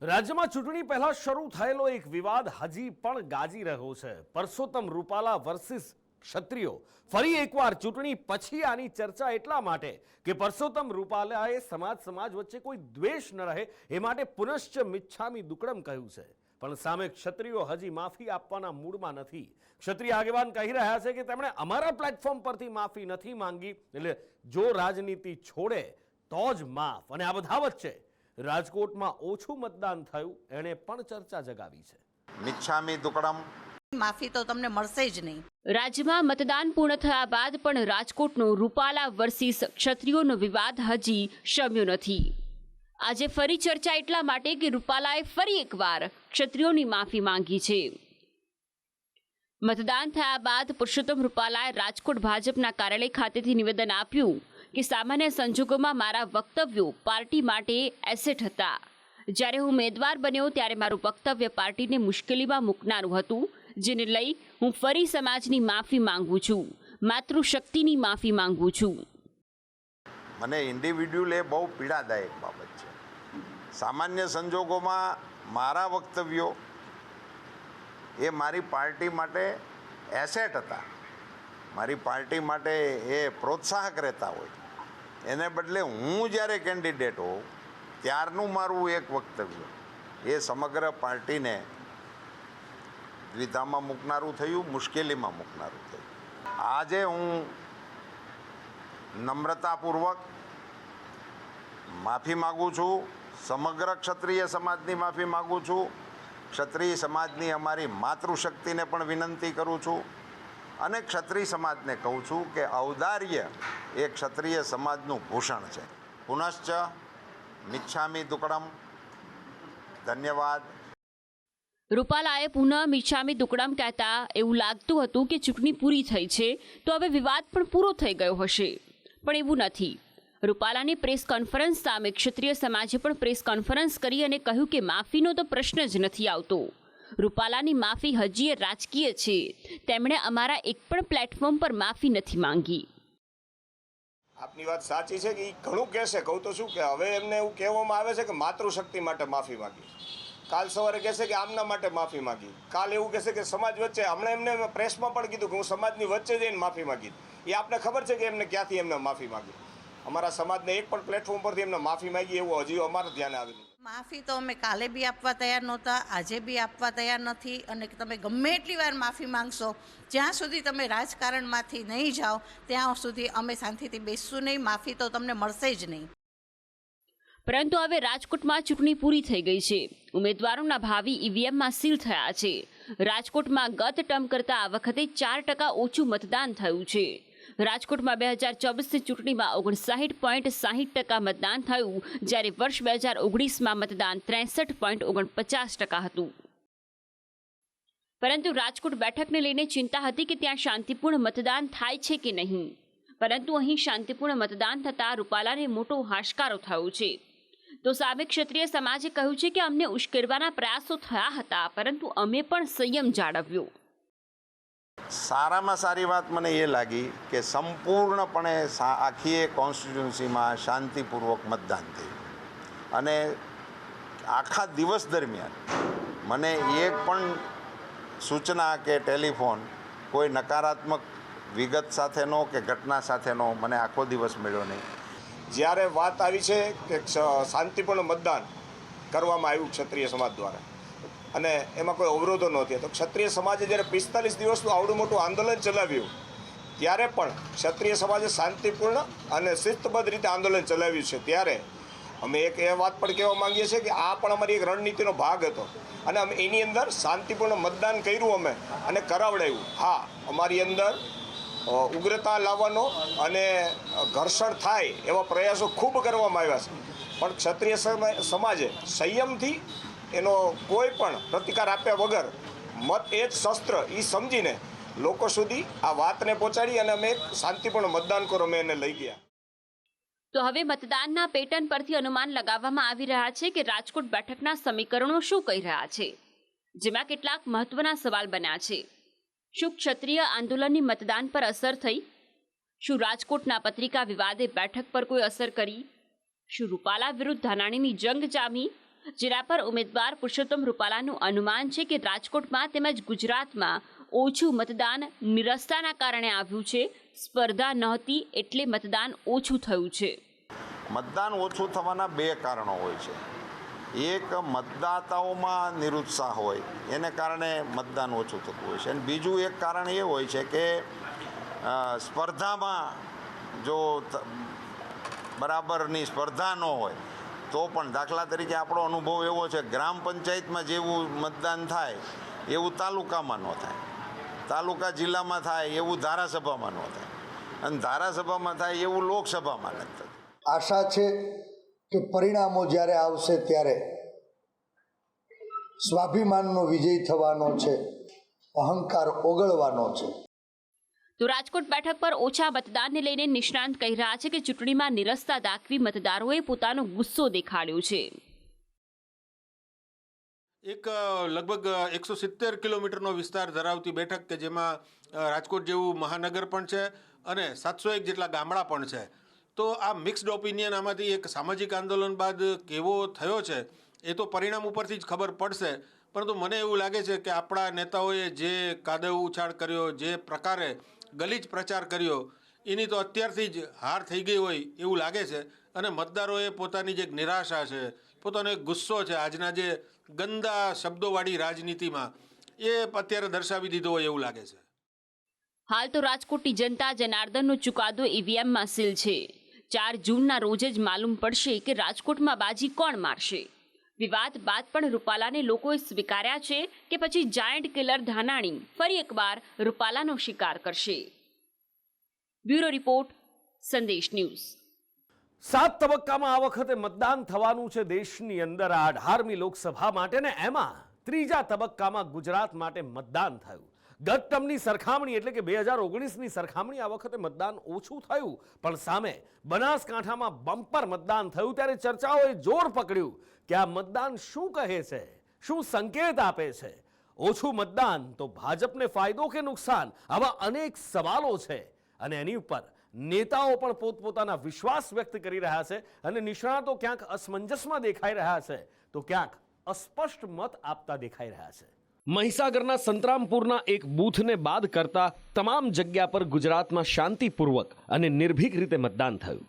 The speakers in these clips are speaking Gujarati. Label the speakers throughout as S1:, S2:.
S1: રાજ્યમાં ચૂંટણી પહેલા શરૂ થયેલો એક વિવાદ હજી પણ ગાજી રહ્યો છે। પરસોત્તમ રૂપાલા વર્સિસ ક્ષત્રિયો। ફરી એકવાર ચૂંટણી પછી આની ચર્ચા એટલા માટે કે પરસોત્તમ રૂપાલાએ સમાજ વચ્ચે કોઈ દ્વેષ ન રહે એ માટે પુનશ્ચ મિચ્છામી દુક્કડમ કહ્યું છે, પણ સામે ક્ષત્રિયો હજી માફી આપવાના મૂડમાં નથી। ક્ષત્રિય આગેવાન કહી રહ્યા છે કે તેમણે અમારા પ્લેટફોર્મ પરથી માફી નથી માંગી, એટલે જો રાજનીતિ છોડે તો જ માફ। અને આ બધા વચ્ચે રાજકોટમાં ઓછું મતદાન થયું એણે પણ ચર્ચા જગાવી છે।
S2: મિચ્છામી દુક્કડમ
S3: માફી તો તમને મળશે જ નહીં।
S4: રાજ્યમાં મતદાન પૂર્ણ થયા બાદ પણ રાજકોટનો રૂપાલા વર્સિસ ક્ષત્રિયોનો વિવાદ હજી શમ્યો નથી। આજે ફરી ચર્ચા એટલા માટે કે રૂપાલાએ ફરી એકવાર ક્ષત્રિયોની માફી માંગી છે। મતદાન થયા બાદ પુરુષોત્તમ રૂપાલાએ રાજકોટ ભાજપના કાર્યાલય ખાતેથી નિવેદન આપ્યું કે સામાન્ય સંજોગોમાં મારા વક્તવ્યો પાર્ટી માટે એસેટ હતા। જ્યારે હું ઉમેદવાર બન્યો ત્યારે મારું વક્તવ્ય પાર્ટીને મુશ્કેલીમાં મૂકનારું હતું, જેને લઈ હું ફરી સમાજની માફી માંગુ છું, માતૃશક્તિની માફી માંગુ છું।
S2: મને ઇન્ડિવિડ્યુઅલ એ બહુ પીડાદાયક બાબત છે। સામાન્ય સંજોગોમાં મારા વક્તવ્યો એ મારી પાર્ટી માટે એસેટ હતા, મારી પાર્ટી માટે એ પ્રોત્સાહક રહેતા હોય, એને બદલે હું જ્યારે કેન્ડિડેટ હોઉં ત્યારનું મારું એક વક્તવ્ય એ સમગ્ર પાર્ટીને દ્વિધામાં મૂકનારું થયું, મુશ્કેલીમાં મૂકનારું થયું। આજે હું નમ્રતાપૂર્વક માફી માગું છું, સમગ્ર ક્ષત્રિય સમાજની માફી માગું છું, ક્ષત્રિય સમાજની અમારી માતૃશક્તિને પણ વિનંતી કરું છું અને ક્ષત્રિય સમાજને કહું છું કે ઔદાર્ય એ ક્ષત્રિય સમાજનું ભૂષણ છે। પુનશ્ચ મિચ્છામી દુક્કડમ। ધન્યવાદ।
S4: રૂપાલાએ પુનઃ મિચ્છામી દુક્કડમ કહેતા એવું લાગતું હતું કે ચૂંટણી પૂરી થઈ છે તો હવે વિવાદ પણ પૂરો થઈ ગયો હશે, પણ એવું નથી। રૂપાલાની પ્રેસ કોન્ફરન્સ સામે ક્ષત્રિય સમાજે પણ પ્રેસ કોન્ફરન્સ કરી અને કહ્યું કે માફીનો તો પ્રશ્ન જ નથી આવતો। રૂપાલાની માફી હજી રાજકીય છે, તેમણે અમારા એક પણ પ્લેટફોર્મ પર માફી નથી માંગી।
S5: આપની વાત સાચી છે કે એ ઘણું કહેશે, કહું તો શું કે હવે એમને એવું કહેવામાં આવે છે કે માતૃશક્તિ માટે માફી માગી, કાલ સવારે કહેશે કે આમના માટે માફી માગી, કાલ એવું કહેશે કે સમાજ વચ્ચે, હમણાં એમને પ્રેસમાં પણ કીધું કે હું સમાજની વચ્ચે જઈને માફી માગી। એ આપને ખબર છે કે એમને ક્યાંથી એમને માફી માગી? અમારા સમાજને એક પણ પ્લેટફોર્મ પરથી એમને માફી માગી એવું હજી અમારા ધ્યાને આવેલું।
S3: માફી તો અમે કાલે બી આપવા તૈયાર નહોતા, આજે બી આપવા તૈયાર નથી, અને તમે ગમે એટલી વાર માફી માંગશો, જ્યાં સુધી તમે રાજકારણમાંથી નહીં જાઓ ત્યાં સુધી અમે શાંતિથી બેસશું નહીં। માફી તો તમને મળશે જ નહીં।
S4: પરંતુ હવે રાજકોટમાં ચૂંટણી પૂરી થઈ ગઈ છે, ઉમેદવારોના ભાવિ ઈવીએમમાં સીલ થયા છે। રાજકોટમાં ગત ટર્મ કરતાં આ વખતે 4% ઓછું મતદાન થયું છે। રાજકોટમાં 2024ની ચૂંટણીમાં 59.60% મતદાન થયું, જ્યારે વર્ષ 2019માં મતદાન 63.49% હતું। પરંતુ રાજકોટ બેઠકને લઈને ચિંતા હતી કે ત્યાં શાંતિપૂર્ણ મતદાન થાય છે કે નહીં, પરંતુ અહીં શાંતિપૂર્ણ મતદાન થતાં રૂપાલાને મોટો હાશકારો થયો છે। તો સામે ક્ષત્રિય સમાજે કહ્યું છે કે અમને ઉશ્કેરવાના પ્રયાસો થયા હતા, પરંતુ અમે પણ સંયમ જાળવ્યો।
S2: સારામાં સારી વાત મને એ લાગી કે સંપૂર્ણપણે આખી કોન્સ્ટિટ્યુન્સીમાં શાંતિપૂર્વક મતદાન થયું અને આખા દિવસ દરમિયાન મને એક પણ સૂચના કે ટેલિફોન કોઈ નકારાત્મક વિગત સાથેનો કે ઘટના સાથેનો મને આખો દિવસ મળ્યો નહીં।
S5: જ્યારે વાત આવી છે કે શાંતિપૂર્ણ મતદાન કરવામાં આવ્યું ક્ષત્રિય સમાજ દ્વારા અને એમાં કોઈ અવરોધો નહોતી, તો ક્ષત્રિય સમાજે જ્યારે 45 દિવસનું આવડું મોટું આંદોલન ચલાવ્યું ત્યારે પણ ક્ષત્રિય સમાજે શાંતિપૂર્ણ અને શિસ્તબદ્ધ રીતે આંદોલન ચલાવ્યું છે। ત્યારે અમે એક એ વાત પણ કહેવા માંગીએ છીએ કે આ પણ અમારી એક રણનીતિનો ભાગ હતો અને અમે એની અંદર શાંતિપૂર્ણ મતદાન કર્યું અમે અને કરાવડાવ્યું। હા, અમારી અંદર ઉગ્રતા લાવવાનો અને ઘર્ષણ થાય એવા પ્રયાસો ખૂબ કરવામાં આવ્યા છે, પણ ક્ષત્રિય સમાજે સંયમથી એનો કોઈ પણ પ્રતિકાર આપ્યા વગર મત એ જ શસ્ત્ર એ સમજીને લોકો સુધી આ વાતને પહોંચાડી અને અમે શાંતિપૂર્ણ મતદાન કરો અમે એને લઈ ગયા।
S4: તો હવે મતદાનના પેટર્ન પરથી અનુમાન લગાવવામાં આવી રહ્યા છે કે રાજકોટ બેઠકના સમીકરણો શું કહી રહ્યા છે, જેમાં કેટલાક મહત્વના સવાલ બન્યા છે। શું ક્ષત્રિય આંદોલનની મતદાન પર અસર થઈ? શું રાજકોટના પત્રિકા વિવાદે બેઠક પર કોઈ અસર કરી? શું રૂપાલા વિરુદ્ધ ધાનાણીની જંગ જામી? જેના પર ઉમેદવાર પુરુષોત્તમ રૂપાલાનું અનુમાન છે કે રાજકોટમાં તેમજ ગુજરાતમાં ઓછું મતદાન નિરસ્તાના કારણે આવ્યું છે. સ્પર્ધા નહોતી એટલે મતદાન ઓછું થયું છે.
S2: મતદાન ઓછું થવાના બે કારણો હોય છે. એક મતદાતાઓમાં નિરુત્સાહ હોય એને કારણે મતદાન ઓછું થતું હોય છે, અને બીજું એક કારણ એ હોય છે કે સ્પર્ધામાં જો બરાબરની સ્પર્ધા ન હોય તો પણ, દાખલા તરીકે આપણો અનુભવ એવો છે, ગ્રામ પંચાયતમાં જેવું મતદાન થાય એવું તાલુકામાં ન થાય, તાલુકા જિલ્લામાં થાય એવું ધારાસભામાં ન થાય, અને ધારાસભામાં થાય એવું લોકસભામાં નથી થતું.
S6: આશા છે કે પરિણામો જ્યારે આવશે ત્યારે સ્વાભિમાનનો વિજય થવાનો છે, અહંકાર ઓગળવાનો છે.
S4: તો રાજકોટ બેઠક પર ઓછા મતદાનને લઈને નિષ્ણાંત કહી રહ્યા છે કે ચૂંટણીમાં નિરસ્તા દાખવી મતદારોએ પોતાનો ગુસ્સો દેખાડ્યો છે.
S7: એક લગભગ 170 કિલોમીટરનો વિસ્તાર ધરાવતી બેઠક કે જેમાં રાજકોટ જેવું મહાનગર પણ છે અને 701 જેટલા ગામડા પણ છે. તો આ મિક્સ્ડ ઓપિનિયન આમાંથી એક સામાજિક આંદોલન બાદ કેવો થયો છે એ તો પરિણામ ઉપરથી જ ખબર પડશે. પરંતુ મને એવું લાગે છે કે આપણા નેતાઓએ જે કાદવ ઉછાળ કર્યો, જે પ્રકારે ગલીચ પ્રચાર કર્યો, એની તો અત્યારથી જ હાર થઈ ગઈ હોય એવું લાગે છે. અને મતદારોએ પોતાની જે નિરાશા છે, પોતાનો એક ગુસ્સો છે આજના જે ગંદા શબ્દોવાળી રાજનીતિમાં, એ અત્યારે દર્શાવી દીધો હોય એવું લાગે છે.
S4: હાલ તો રાજકોટની જનતા જનાર્દનનો ચુકાદો ઈવીએમમાં સીલ છે. 4 જૂનના રોજ જ માલુમ પડશે કે રાજકોટમાં બાજી કોણ મારશે. વિવાદ બાદ પણ રૂપાલાને લોકોએ સ્વીકાર્યા છે કે પછી જાયન્ટ કિલર ધાનાણી ફરી એકવાર રૂપાલાનો શિકાર કરશે. બ્યુરો રિપોર્ટ, સંદેશ ન્યૂઝ.
S1: 7 તબક્કામાં આ વખતે મતદાન થવાનું છે દેશની અંદર 18મી લોકસભા માટે, ને એમાં ત્રીજા તબક્કામાં ગુજરાત માટે મતદાન થયું. ગત ટર્મની સરખામણી એટલે કે 2019ની સરખામણી આ વખતે મતદાન ઓછું થયું, પણ સામે બનાસકાંઠામાં બમ્પર મતદાન થયું. ત્યારે ચર્ચાઓએ જોર પકડ્યું કે આ મતદાન શું કહે છે, શું સંકેત આપે છે. ઓછું મતદાન તો ભાજપને ફાયદો કે નુકસાન, આવા અનેક સવાલો છે, અને એની ઉપર નેતાઓ પણ પોતપોતાના વિશ્વાસ વ્યક્ત કરી રહ્યા છે, અને નિષ્ણાતો ક્યાંક અસમંજસમાં દેખાઈ રહ્યા છે તો ક્યાંક અસ્પષ્ટ મત આપતા દેખાઈ રહ્યા છે. મહીસાગરના સંતરામપુરના એક બૂથને બાદ કરતા તમામ જગ્યા પર ગુજરાતમાં શાંતિપૂર્વક અને નિર્ભીક રીતે મતદાન થયું,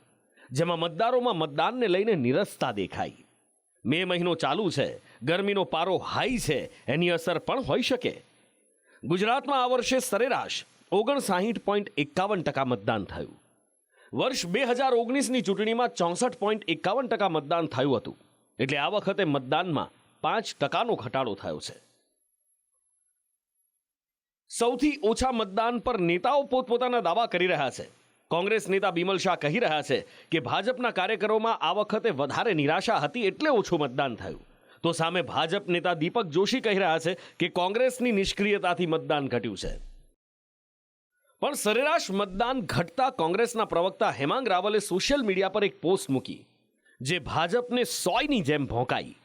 S1: જેમાં મતદારોમાં મતદાનને લઈને નિરસતા દેખાઈ. મે મહિનો ચાલુ છે, ગરમીનો પારો હાઈ છે, એની અસર પણ હોઈ શકે. ગુજરાતમાં આ વર્ષે સરેરાશ 59.51% મતદાન થયું. વર્ષ 2019ની ચૂંટણીમાં 64.51% મતદાન થયું હતું, એટલે આ વખતે મતદાનમાં 5%નો ઘટાડો થયો છે. સૌથી ઓછા મતદાન પર નેતાઓ પોતપોતાના દાવા કરી રહ્યા છે. કોંગ્રેસ નેતા બિમલ શાહ કહી રહ્યા છે કે ભાજપના કાર્યકરોમાં આ વખતે વધારે નિરાશા હતી એટલે ઓછું મતદાન થયું. તો સામે ભાજપ નેતા દીપક જોશી કહી રહ્યા છે કે કોંગ્રેસની નિષ્ક્રિયતાથી મતદાન ઘટ્યું છે. પણ સરેરાશ મતદાન ઘટતા કોંગ્રેસના પ્રવક્તા હેમાંગ રાવલે સોશિયલ મીડિયા પર એક પોસ્ટ મૂકી, જે ભાજપને સોયની જેમ ભોંકાઈ.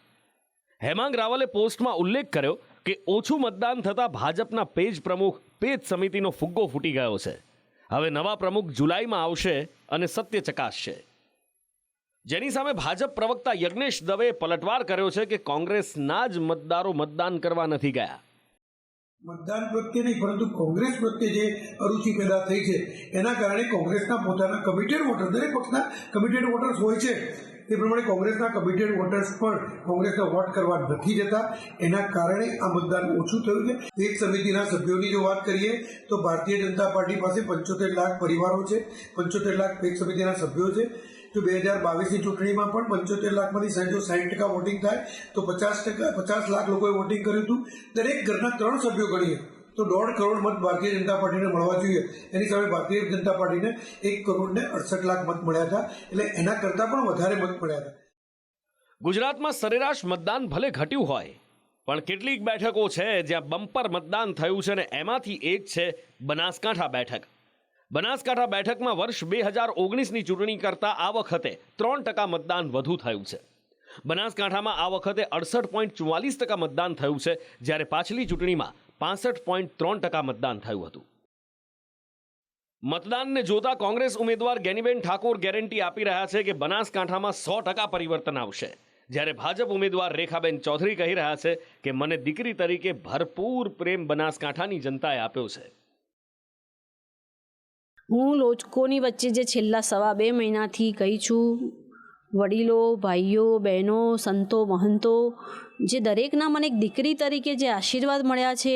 S1: હેમાંગ રાવલે પોસ્ટમાં ઉલ્લેખ કર્યો કે ઓછું મતદાન થતાં ભાજપના પેજ પ્રમુખ પેજ સમિતિનો ફુગ્ગો ફૂટી ગયો છે. હવે નવા પ્રમુખ જુલાઈમાં આવશે અને સત્ય ચકાસશે. જેની સામે ભાજપ પ્રવક્તા યજ્ઞેશ દવેએ પલટવાર કર્યો છે કે કોંગ્રેસના જ મતદારો મતદાન કરવા નથી ગયા.
S8: મતદાન પ્રત્યે નહીં, પરંતુ કોંગ્રેસ પ્રત્યે જે અરુચિ પેદા થઈ છે એના કારણે કોંગ્રેસના પોતાના કમિટેડ વોટર, દરેક પક્ષના કમિટેડ વોટર્સ હોય છે, તે પ્રમાણે કોંગ્રેસના કમિટેડ વોટર્સ પણ કોંગ્રેસને વોટ કરવા નથી જતા. એના કારણે આ મતદાન ઓછું થયું છે. પેજ સમિતિના સભ્યોની જો વાત કરીએ તો ભારતીય જનતા પાર્ટી પાસે 75 લાખ પરિવારો છે, 75 લાખ પેજ સમિતિના સભ્યો છે. તો 2022ની ચૂંટણીમાં પણ 75 લાખમાંથી જો 60% વોટિંગ થાય તો 50 લાખ લોકોએ વોટિંગ કર્યું હતું. દરેક ઘરના 3 સભ્યો ગણીએ તો 1.5 કરોડ મત ભારતીય જનતા પાર્ટીને મળવા જોઈએ. એની સામે ભારતીય જનતા પાર્ટીને 1.68 કરોડ મત મળ્યા હતા, એટલે એના કરતાં પણ વધારે મત મળ્યા હતા.
S1: ગુજરાતમાં સરેરાશ મતદાન ભલે ઘટ્યું હોય, પણ કેટલીક બેઠકો છે જ્યાં બમ્પર મતદાન થયું છે, અને એમાંથી એક છે બનાસકાંઠા બેઠક. બનાસકાંઠા બેઠકમાં વર્ષ 2019ની ચૂંટણી કરતાં આ વખતે 3% મતદાન વધુ થયું છે. બનાસકાંઠામાં આ વખતે 68.44% મતદાન થયું છે, જ્યારે પાછલી ચૂંટણીમાં 65.3% મતદાન થયું હતું. મતદાનને જોતા કોંગ્રેસ ઉમેદવાર ગેનીબેન ઠાકોર ગેરંટી આપી રહ્યા છે કે બનાસકાંઠામાં 100% પરિવર્તન આવશે, જ્યારે ભાજપ ઉમેદવાર રેખાબેન ચૌધરી કહી રહ્યા છે કે મને દીકરી તરીકે ભરપૂર પ્રેમ બનાસકાંઠાની જનતાએ આપ્યો છે.
S9: હું લોકોની વચ્ચે જે છેલ્લા 2.5 મહિનાથી કહી છું, વડીલો, ભાઈઓ, બહેનો, સંતો, મહંતો, જે દરેકના મને એક દીકરી તરીકે જે આશીર્વાદ મળ્યા છે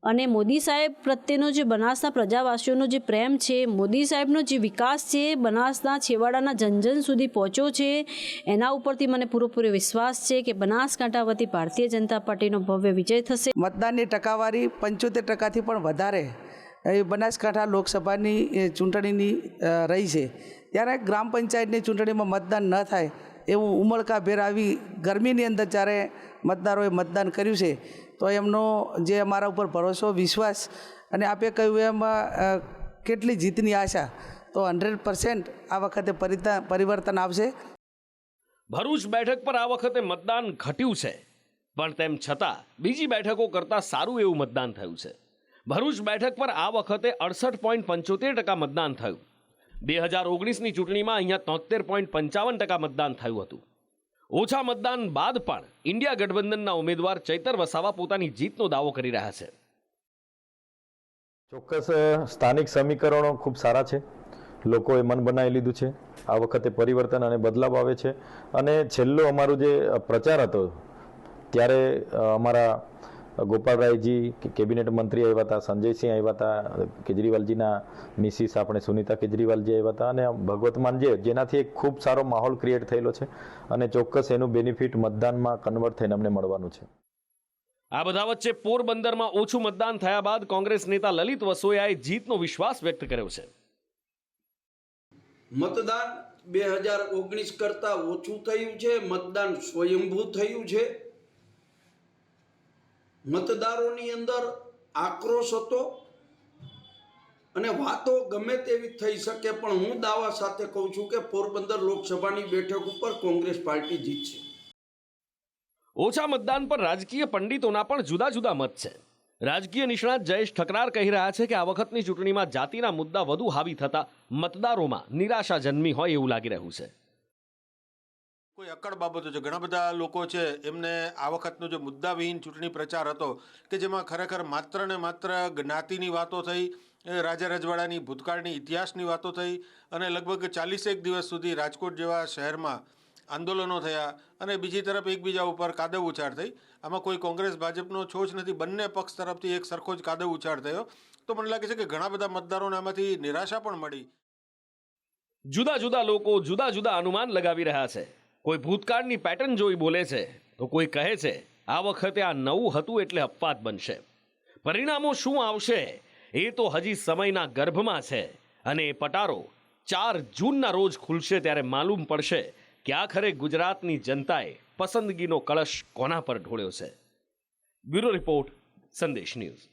S9: અને મોદી સાહેબ પ્રત્યેનો જે બનાસના પ્રજાવાસીઓનો જે પ્રેમ છે, મોદી સાહેબનો જે વિકાસ છે બનાસના છેવાડાના જનજન સુધી પહોંચ્યો છે, એના ઉપરથી મને પૂરેપૂરો વિશ્વાસ છે કે બનાસકાંઠા વતી ભારતીય જનતા પાર્ટીનો ભવ્ય વિજય થશે.
S10: મતદાનની ટકાવારી 75% પણ વધારે એ બનાસકાંઠા લોકસભાની ચૂંટણીની રહી છે. ત્યારે ગ્રામ પંચાયતની ચૂંટણીમાં મતદાન ન થાય એવું ઉમળકાભેર આવી ગરમીની અંદર જ્યારે મતદારોએ મતદાન કર્યું છે, તો એમનો જે અમારા ઉપર ભરોસો, વિશ્વાસ અને આપે કહ્યું એમ કેટલી જીતની આશા, તો 100% આ વખતે પરિવર્તન આવશે.
S1: ભરૂચ બેઠક પર આ વખતે મતદાન ઘટ્યું છે, પણ તેમ છતાં બીજી બેઠકો કરતાં સારું એવું મતદાન થયું છે. ભરૂચ બેઠક પર આ વખતે 68.75% મતદાન થયું. 2019ની ચૂંટણીમાં અહીંયા 73.55% મતદાન થયું હતું. ઓછા મતદાન બાદ પણ ઇન્ડિયા ગઠબંધનના ઉમેદવાર ચૈતર વસાવા પોતાની જીતનો દાવો કરી રહ્યા છે.
S11: ચોક્કસ સ્થાનિક સમીકરણો ખૂબ સારા છે. લોકોએ મન બનાવી લીધું છે. આ વખતે પરિવર્તન અને બદલાવ આવે છે. અને છેલ્લો અમારો જે પ્રચાર હતો ત્યારે અમારા ગોપાલરાયજી કેબિનેટ મંત્રી આવ્યા હતા, સંજયસિંહ આવ્યા હતા, કેજરીવાલજીના મિસિસ આપણે સુનિતા કેજરીવાલજી આવ્યા હતા અને ભગવત માન જેનાથી એક ખૂબ સારો માહોલ ક્રિએટ થયેલો છે અને ચોક્કસ એનું બેનિફિટ મતદાનમાં કન્વર્ટ થઈને અમને મળવાનું છે.
S1: આ બધા વચ્ચે પોરબંદરમાં ઓછું મતદાન થયા બાદ કોંગ્રેસ નેતા લલિત વસોયાએ જીતનો વિશ્વાસ વ્યક્ત કર્યો છે.
S12: મતદાન 2019 કરતાં ઓછું થયું છે. મતદાન સ્વયંભૂ થયું છે. મતદારોની અંદર આક્રોશ હતો અને વાતો ગમે તેવી થઈ શકે, પણ હું દાવા સાથે કહું છું કે પોરબંદર લોકસભાની બેઠક ઉપર કોંગ્રેસ પાર્ટી જીતશે.
S1: ઓછા મતદાન પર રાજકીય પંડિતોના પણ જુદા જુદા મત છે. રાજકીય નિષ્ણાત જયેશ ઠકરાર કહી રહ્યા છે કે આ વખતની ચૂંટણીમાં જાતિના મુદ્દા વધુ હાવી થતા મતદારોમાં નિરાશા જન્મી હોય એવું લાગી રહ્યું છે.
S7: કોઈ અકળ બાબતો છે. ઘણા બધા લોકો છે એમને આ વખતનો જે મુદ્દાવિહીન ચૂંટણી પ્રચાર હતો કે જેમાં ખરેખર માત્ર ને માત્ર જ્ઞાતિની વાતો થઈ, રાજા રજવાડાની ભૂતકાળની ઇતિહાસની વાતો થઈ અને લગભગ 40 દિવસ સુધી રાજકોટ જેવા શહેરમાં આંદોલનો થયા અને બીજી તરફ એકબીજા ઉપર કાદવ ઉછાળ થઈ. આમાં કોઈ કોંગ્રેસ ભાજપનો છોછ નથી. બંને પક્ષ તરફથી એક સરખો જ કાદવ ઉછાળ થયો. તો મને લાગે છે કે ઘણા બધા મતદારોને આમાંથી નિરાશા પણ મળી.
S1: જુદા જુદા લોકો જુદા જુદા અનુમાન લગાવી રહ્યા છે. કોઈ ભૂતકાળની પેટર્ન જોઈ બોલે છે, તો કોઈ કહે છે આ વખતે આ નવું હતું એટલે અપવાદ બનશે. પરિણામો શું આવશે એ તો હજી સમયના ગર્ભમાં છે અને એ પટારો 4 જૂનના રોજ ખુલશે ત્યારે માલુમ પડશે કે આખરે ગુજરાતની જનતાએ પસંદગીનો કળશ કોના પર ઢોળ્યો છે. બ્યુરો રિપોર્ટ, સંદેશ ન્યૂઝ.